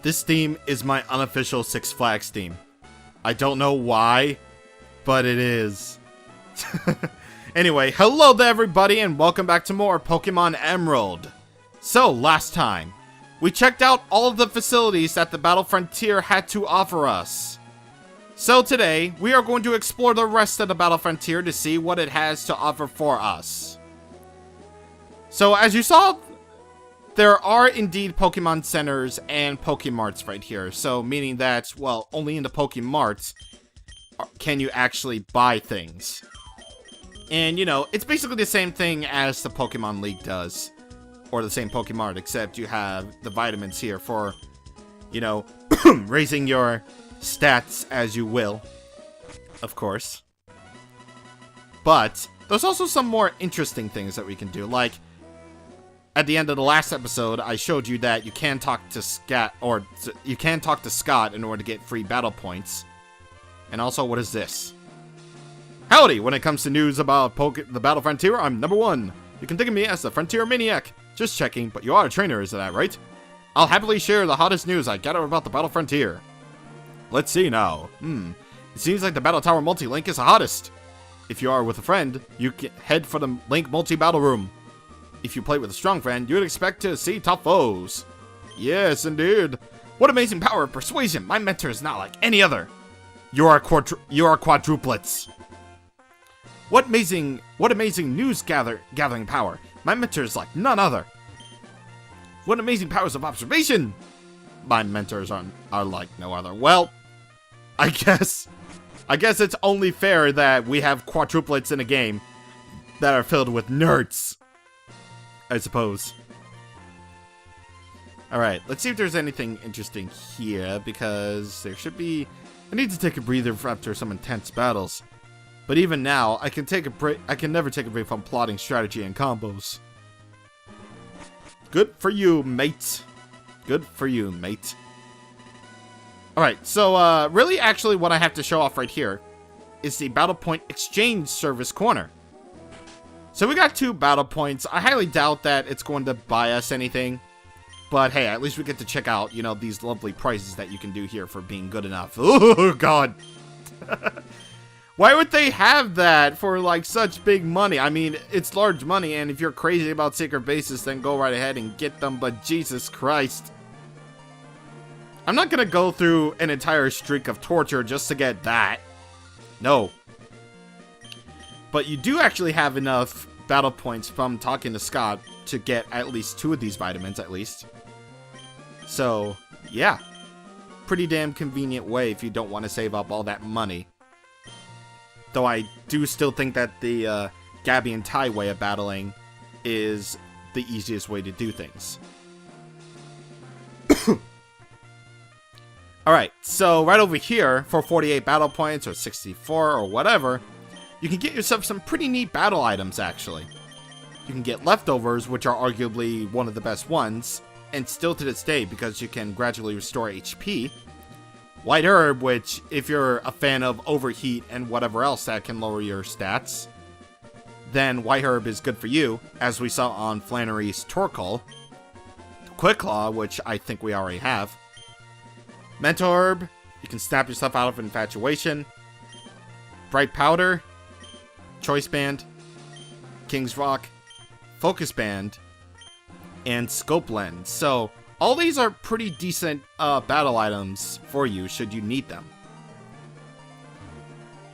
This theme is my unofficial Six Flags theme. I don't know why, but it is. Anyway, hello there everybody and welcome back to more Pokemon Emerald. So, last time, we checked out all of the facilities that the Battle Frontier had to offer us. So today, we are going to explore the rest of the Battle Frontier to see what it has to offer for us. So, as you saw, there are indeed Pokemon Centers and Pokemarts right here. So, meaning that, well, only in the Pokemarts can you actually buy things. And, you know, it's basically the same thing as the Pokemon League does. Or the same Pokemart, except you have the vitamins here for, you know, raising your stats as you will. Of course. But, there's also some more interesting things that we can do. Like, at the end of the last episode, I showed you that you can talk to Scott in order to get free battle points. And also, what is this? Howdy! When it comes to news about the Battle Frontier, I'm number one. You can think of me as the Frontier Maniac. Just checking, but you are a trainer, isn't that right? I'll happily share the hottest news I gather about the Battle Frontier. Let's see now. It seems like the Battle Tower Multi-Link is the hottest. If you are with a friend, you can head for the Link Multi-Battle Room. If you play with a strong friend, you would expect to see tough foes. Yes, indeed. What amazing power of persuasion. My mentor is not like any other. You are quadruplets. What amazing news gathering power. My mentor is like none other. What amazing powers of observation. My mentors are like no other. Well, I guess it's only fair that we have quadruplets in a game that are filled with nerds. I suppose. Alright, let's see if there's anything interesting here, because there should be... I need to take a breather after some intense battles. But even now, I can never take a break from plotting strategy and combos. Good for you, mate. Good for you, mate. Alright, so really actually what I have to show off right here is the Battle Point Exchange Service Corner. So we got 2 battle points. I highly doubt that it's going to buy us anything. But hey, at least we get to check out, you know, these lovely prices that you can do here for being good enough. Oh, God. Why would they have that for, like, such big money? I mean, it's large money, and if you're crazy about secret bases, then go right ahead and get them, but Jesus Christ. I'm not gonna go through an entire streak of torture just to get that. No. But you do actually have enough battle points from talking to Scott to get at least 2 of these vitamins, at least. So, yeah. Pretty damn convenient way if you don't want to save up all that money. Though I do still think that the Gabby and Ty way of battling is the easiest way to do things. Alright, so right over here, for 48 battle points, or 64, or whatever, you can get yourself some pretty neat battle items, actually. You can get leftovers, which are arguably one of the best ones, and still to this day, because you can gradually restore HP. White Herb, which, if you're a fan of Overheat and whatever else that can lower your stats, then White Herb is good for you, as we saw on Flannery's Torkoal. Quick Claw, which I think we already have. Mentor Herb, you can snap yourself out of Infatuation. Bright Powder, Choice Band, King's Rock, Focus Band, and Scope Lens. So, all these are pretty decent battle items for you, should you need them.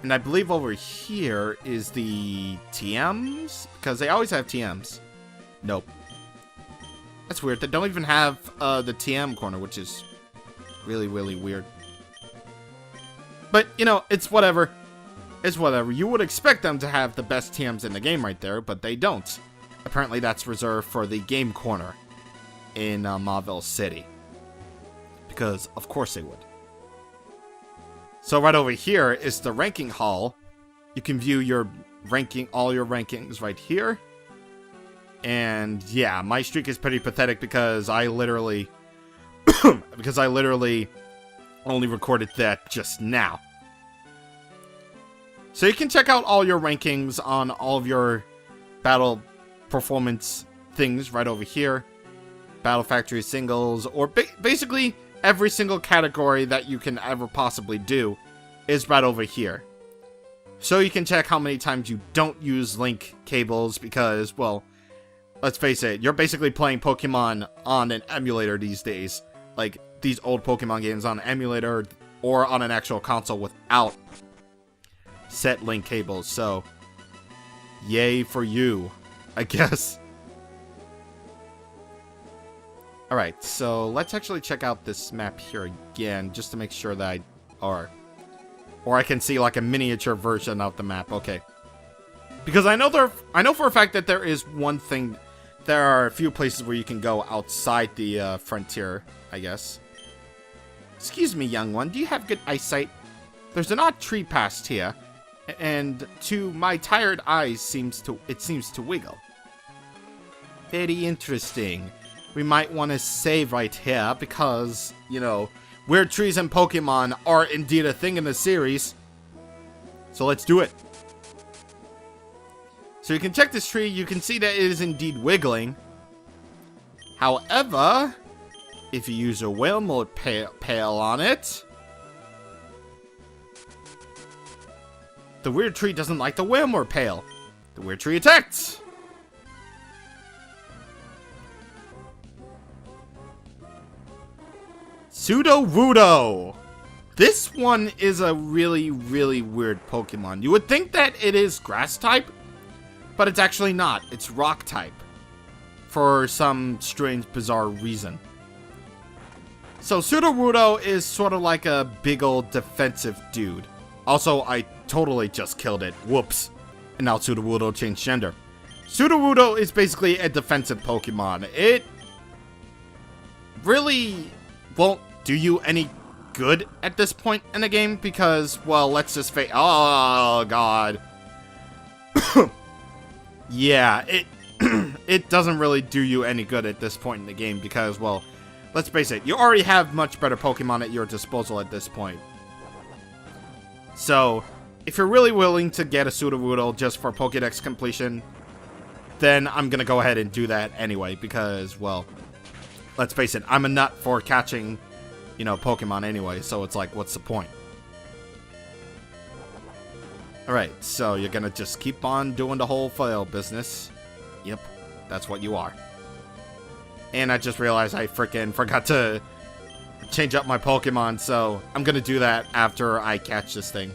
And I believe over here is the TMs? Because they always have TMs. Nope. That's weird. They don't even have the TM corner, which is really, really weird. But, you know, it's whatever. It's whatever. You would expect them to have the best TMs in the game right there, but they don't. Apparently that's reserved for the game corner in Mauville City. Because, of course they would. So right over here is the ranking hall. You can view your ranking, all your rankings right here. And yeah, my streak is pretty pathetic because I literally only recorded that just now. So you can check out all your rankings on all of your battle performance things right over here. Battle Factory singles, or basically every single category that you can ever possibly do is right over here. So you can check how many times you don't use link cables because, well, let's face it, you're basically playing Pokemon on an emulator these days. Like, these old Pokemon games on an emulator or on an actual console without set link cables. So, yay for you, I guess. Alright, so let's actually check out this map here again, just to make sure that or I can see like a miniature version of the map. Okay. Because I know for a fact that there is one thing, there are a few places where you can go outside the frontier, I guess. Excuse me, young one, do you have good eyesight? There's an odd tree past here, and to my tired eyes it seems to wiggle. Very interesting. We might want to save right here because, you know, weird trees and Pokemon are indeed a thing in the series. So let's do it. So you can check this tree, you can see that it is indeed wiggling. However, if you use a whale mode pail on it, the weird tree doesn't like the whale mode pail. The weird tree attacks. Sudowoodo! This one is a really, really weird Pokemon. You would think that it is grass type, but it's actually not. It's rock type. For some strange, bizarre reason. So Sudowoodo is sort of like a big old defensive dude. Also, I totally just killed it. Whoops. And now Sudowoodo changed gender. Sudowoodo is basically a defensive Pokemon. It really won't do you any good at this point in the game because, well, let's just face. Oh god. Yeah, it doesn't really do you any good at this point in the game because, well, let's face it, you already have much better Pokemon at your disposal at this point. So, if you're really willing to get a Sudowoodo just for Pokédex completion, then I'm gonna go ahead and do that anyway because, well, let's face it, I'm a nut for catching, you know, Pokemon anyway, so it's like, what's the point? Alright, so you're gonna just keep on doing the whole flail business. Yep, that's what you are. And I just realized I freaking forgot to change up my Pokemon, so I'm gonna do that after I catch this thing.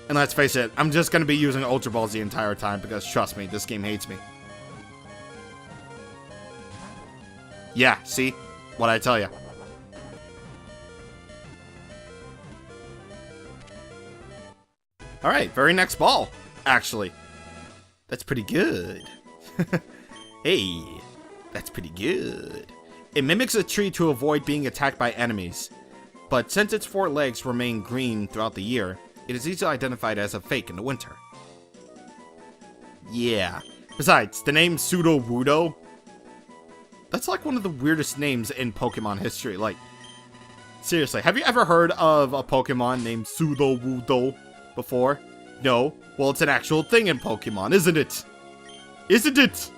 And let's face it, I'm just gonna be using Ultra Balls the entire time because, trust me, this game hates me. Yeah, see? What'd I tell ya? Alright, very next ball, actually. That's pretty good. Hey, that's pretty good. It mimics a tree to avoid being attacked by enemies. But since its 4 legs remain green throughout the year, it is easily identified as a fake in the winter. Yeah. Besides, the name Sudowoodo, that's like one of the weirdest names in Pokemon history. Like, seriously, have you ever heard of a Pokemon named Sudowoodo before? No? Well, it's an actual thing in Pokemon, isn't it? Isn't it?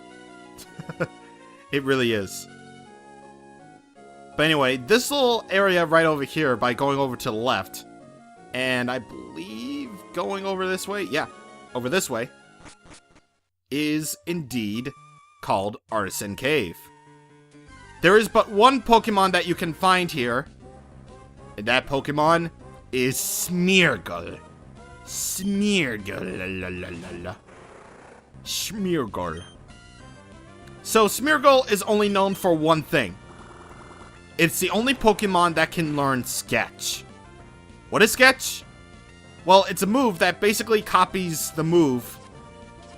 It really is. But anyway, this little area right over here, by going over to the left, and I believe going over this way, yeah, over this way, is indeed called Artisan Cave. There is but one Pokemon that you can find here, and that Pokemon is Smeargle. Smeargle. Smeargle. So Smeargle is only known for one thing. It's the only Pokemon that can learn Sketch. What is Sketch? Well, it's a move that basically copies the move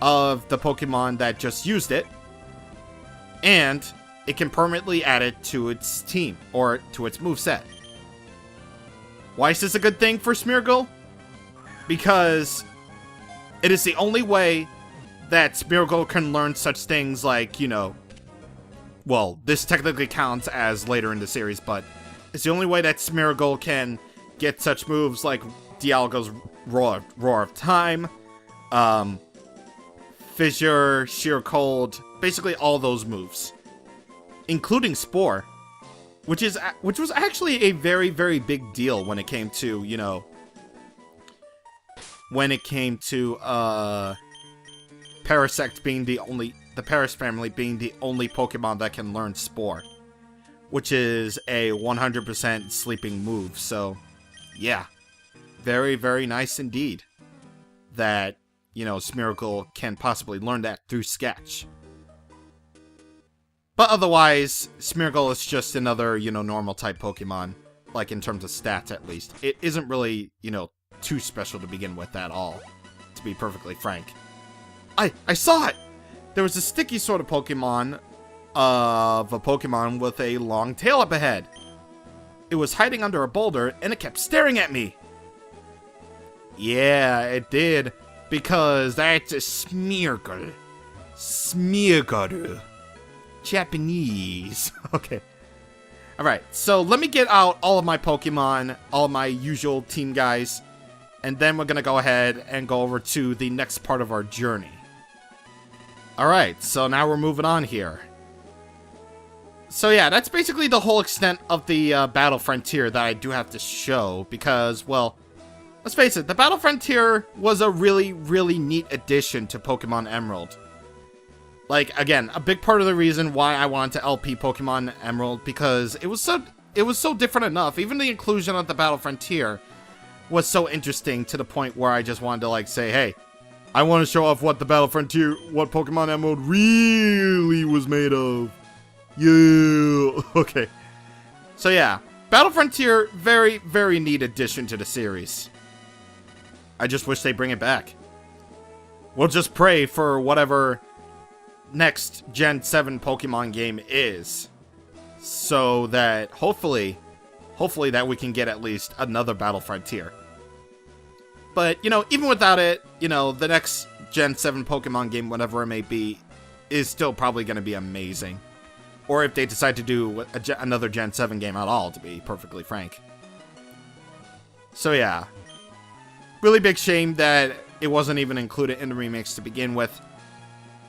of the Pokemon that just used it, and it can permanently add it to its team, or to its moveset. Why is this a good thing for Smeargle? Because it is the only way that Smeargle can learn such things like, you know, well, this technically counts as later in the series, but it's the only way that Smeargle can get such moves like Dialga's Roar of Time, Fissure, Sheer Cold, basically all those moves, including Spore. which was actually a very, very big deal when it came to, you know, Parasect being the Paras family being the only Pokemon that can learn Spore, which is a 100% sleeping move. So, yeah, very, very nice indeed that, you know, Smeargle can possibly learn that through Sketch. But otherwise, Smeargle is just another, you know, normal type Pokemon, like in terms of stats at least. It isn't really, you know, too special to begin with at all, to be perfectly frank. I saw it! There was a sticky sort of Pokemon, with a long tail up ahead. It was hiding under a boulder, and it kept staring at me. Yeah, it did, because that's a Smeargle. Smeargle. Japanese. Okay. Alright, so let me get out all of my Pokemon, all of my usual team guys, and then we're gonna go ahead and go over to the next part of our journey. Alright, so now we're moving on here. So yeah, that's basically the whole extent of the Battle Frontier that I do have to show, because, well, let's face it, the Battle Frontier was a really, really neat addition to Pokemon Emerald. Like, again, a big part of the reason why I wanted to LP Pokemon Emerald, because it was so different enough. Even the inclusion of the Battle Frontier was so interesting to the point where I just wanted to, like, say, hey, I want to show off what the Battle Frontier, what Pokemon Emerald really was made of. Yeah. Okay. So yeah, Battle Frontier, very, very neat addition to the series. I just wish they bring it back. We'll just pray for whatever next Gen 7 Pokemon game is, so that hopefully that we can get at least another Battle Frontier. But, you know, even without it, you know, the next Gen 7 Pokemon game, whatever it may be, is still probably going to be amazing. Or if they decide to do another Gen 7 game at all, to be perfectly frank. So yeah, really big shame that it wasn't even included in the remakes to begin with.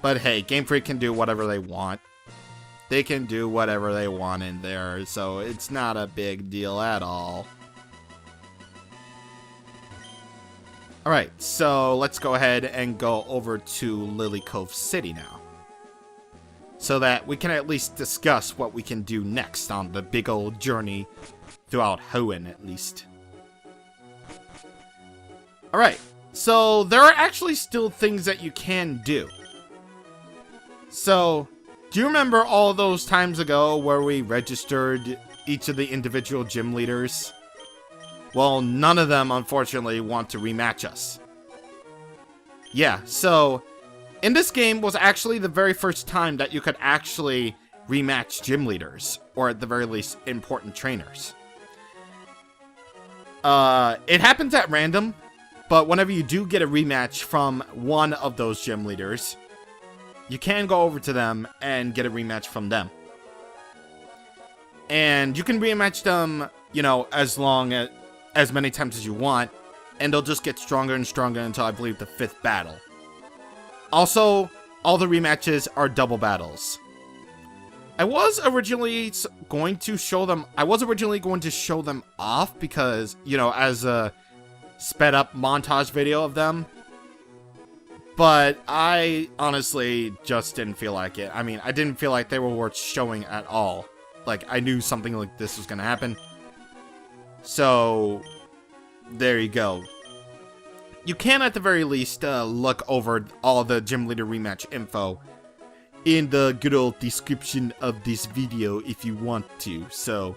But hey, Game Freak can do whatever they want. They can do whatever they want in there, so it's not a big deal at all. Alright, so let's go ahead and go over to Lily Cove City now, so that we can at least discuss what we can do next on the big old journey throughout Hoenn, at least. Alright, so there are actually still things that you can do. So, do you remember all those times ago where we registered each of the individual gym leaders? Well, none of them, unfortunately, want to rematch us. Yeah, so in this game was actually the very first time that you could actually rematch gym leaders, or at the very least, important trainers. It happens at random, but whenever you do get a rematch from one of those gym leaders, you can go over to them and get a rematch from them. And you can rematch them, you know, as many times as you want, and they'll just get stronger and stronger until, I believe, the 5th battle. Also, all the rematches are double battles. I was originally going to show them off because, you know, as a sped up montage video of them. But I honestly just didn't feel like it. I mean, I didn't feel like they were worth showing at all. Like, I knew something like this was gonna happen. So, there you go. You can, at the very least, look over all the gym leader rematch info in the good old description of this video if you want to. So,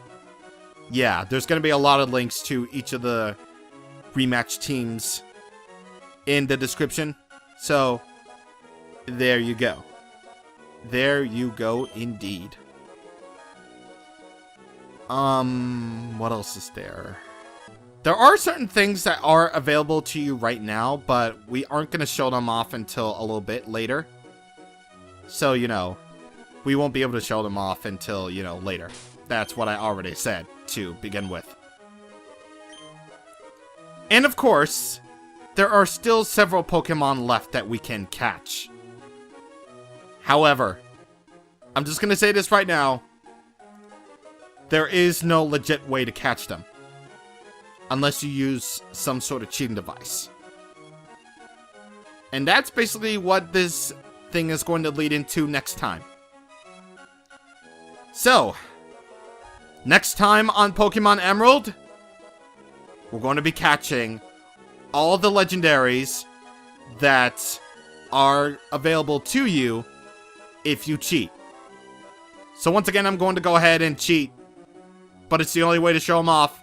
yeah, there's going to be a lot of links to each of the rematch teams in the description. So, there you go. There you go indeed. What else is there? There are certain things that are available to you right now, but we aren't going to show them off until a little bit later. So, you know, we won't be able to show them off until, you know, later. That's what I already said to begin with. And of course, there are still several Pokemon left that we can catch. However, I'm just going to say this right now. there is no legit way to catch them. Unless you use some sort of cheating device. And that's basically what this thing is going to lead into next time. So, next time on Pokemon Emerald, we're going to be catching all the legendaries that are available to you if you cheat. So once again, I'm going to go ahead and cheat, but it's the only way to show them off.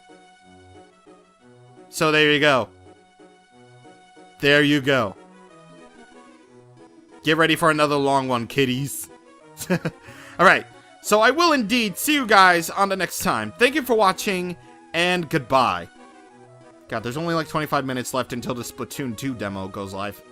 So there you go. There you go. Get ready for another long one, kiddies. Alright, so I will indeed see you guys on the next time. Thank you for watching, and goodbye. God, there's only like 25 minutes left until the Splatoon 2 demo goes live.